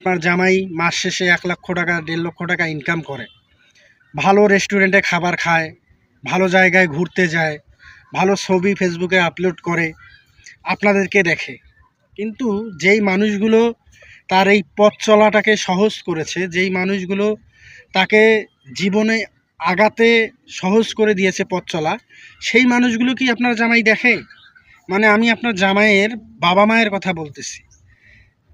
আপনার জামাই মাস শেষে 1,00,000 টাকা 1.5 লক্ষ টাকা ইনকাম করে, ভালো রেস্টুরেন্টে খাবার খায়, ভালো জায়গায় ঘুরতে যায়, ভালো ছবি ফেসবুকে আপলোড করে, আপনাদেরকে দেখে। কিন্তু যেই মানুষগুলো তার এই পথ চলাটাকে সহজ করেছে, যেই মানুষগুলো তাকে জীবনে আগাতে সহজ করে দিয়েছে পথ চলা, সেই মানুষগুলো কি আপনার জামাই দেখে? মানে আমি আপনার জামাইয়ের বাবা মায়ের কথা বলতেছি,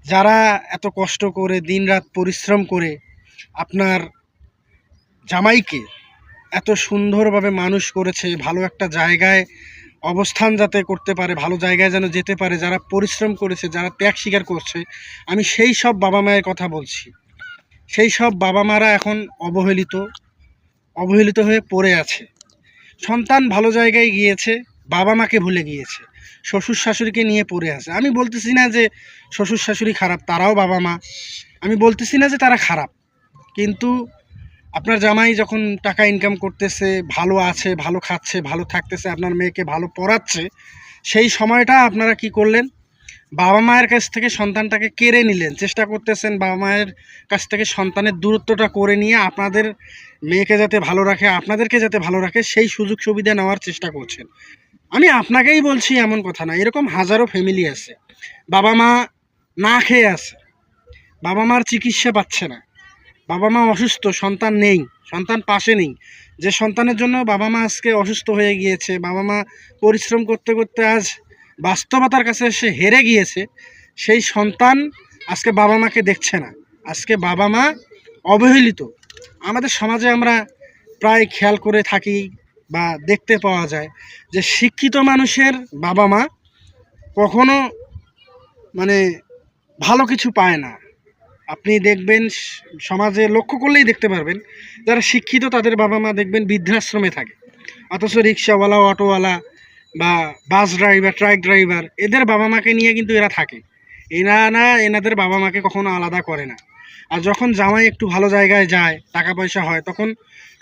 যারা এত কষ্ট করে দিনরাত পরিশ্রম করে আপনার জামাইকে এত সুন্দরভাবে মানুষ করেছে, ভালো একটা জায়গায় অবস্থান যাতে করতে পারে, ভালো জায়গায় যেন যেতে পারে, যারা পরিশ্রম করেছে, যারা ত্যাগ স্বীকার করছে, আমি সেই সব বাবা মায়ের কথা বলছি। সেই সব বাবা মারা এখন অবহেলিত হয়ে পড়ে আছে। সন্তান ভালো জায়গায় গিয়েছে, বাবা মাকে ভুলে গিয়েছে, শ্বশুর শাশুড়িকে নিয়ে পড়ে আছে। আমি বলতেছি না যে শ্বশুর শাশুড়ি খারাপ, তারাও বাবা মা। আমি বলতেছি না যে তারা খারাপ, কিন্তু আপনার জামাই যখন টাকা ইনকাম করতেছে, ভালো আছে, ভালো খাচ্ছে, ভালো থাকতেছে, আপনার মেয়েকে ভালো পড়াচ্ছে, সেই সময়টা আপনারা কি করলেন? বাবা মায়ের কাছ থেকে সন্তানটাকে কেড়ে নিলেন, চেষ্টা করতেছেন বাবা মায়ের কাছ থেকে সন্তানের দূরত্বটা করে নিয়ে আপনাদের মেয়েকে যাতে ভালো রাখে, আপনাদেরকে যাতে ভালো রাখে, সেই সুযোগ সুবিধা নেওয়ার চেষ্টা করছেন। আমি আপনাকেই বলছি এমন কথা না, এরকম হাজারো ফ্যামিলি আছে, বাবা মা না খেয়ে আছে, বাবা মার চিকিৎসা পাচ্ছে না, বাবা মা অসুস্থ, সন্তান নেই, সন্তান পাশে নেই, যে সন্তানের জন্য বাবা মা আজকে অসুস্থ হয়ে গিয়েছে, বাবা মা পরিশ্রম করতে করতে আজ বাস্তবতার কাছে এসে হেরে গিয়েছে, সেই সন্তান আজকে বাবা মাকে দেখছে না। আজকে বাবা মা অবহেলিত। আমাদের সমাজে আমরা প্রায় খেয়াল করে থাকি বা দেখতে পাওয়া যায় যে শিক্ষিত মানুষের বাবা মা কখনো মানে ভালো কিছু পায় না। আপনি দেখবেন সমাজে লক্ষ্য করলেই দেখতে পারবেন, যারা শিক্ষিত তাদের বাবা মা দেখবেন বৃদ্ধাশ্রমে থাকে, অথচ রিক্সাওয়ালা, অটোওয়ালা বা বাস ড্রাইভার, ট্রাক ড্রাইভার, এদের বাবা মাকে নিয়ে কিন্তু এরা থাকে। এনাদের বাবা মাকে কখনো আলাদা করে না। আর যখন জামাই একটু ভালো জায়গায় যায়, টাকা পয়সা হয়, তখন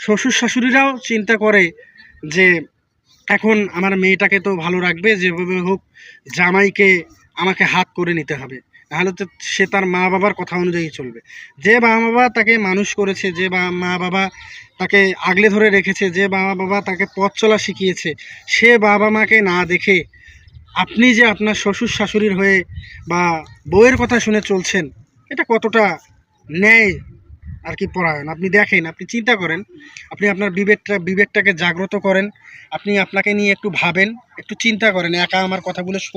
শ্বশুর শাশুড়িরাও চিন্তা করে যে এখন আমার মেয়েটাকে তো ভালো রাখবে, যেভাবে হোক জামাইকে আমাকে হাত করে নিতে হবে, নাহলে তো সে তার মা বাবার কথা অনুযায়ী চলবে। যে বাবা বাবা তাকে মানুষ করেছে, যে মা বাবা তাকে আগলে ধরে রেখেছে, যে বাবা বাবা তাকে পথ চলা শিখিয়েছে, সে বাবা মাকে না দেখে আপনি যে আপনার শ্বশুর শাশুড়ির হয়ে বা বউয়ের কথা শুনে চলছেন, এটা কতটা ন্যায় আর কি পরায়ণ? আপনি দেখেন, আপনি চিন্তা করেন, আপনি আপনার বিবেকটাকে জাগ্রত করেন, আপনি আপনাকে নিয়ে একটু ভাবেন, একটু চিন্তা করেন, একা আমার কথাগুলো শুন।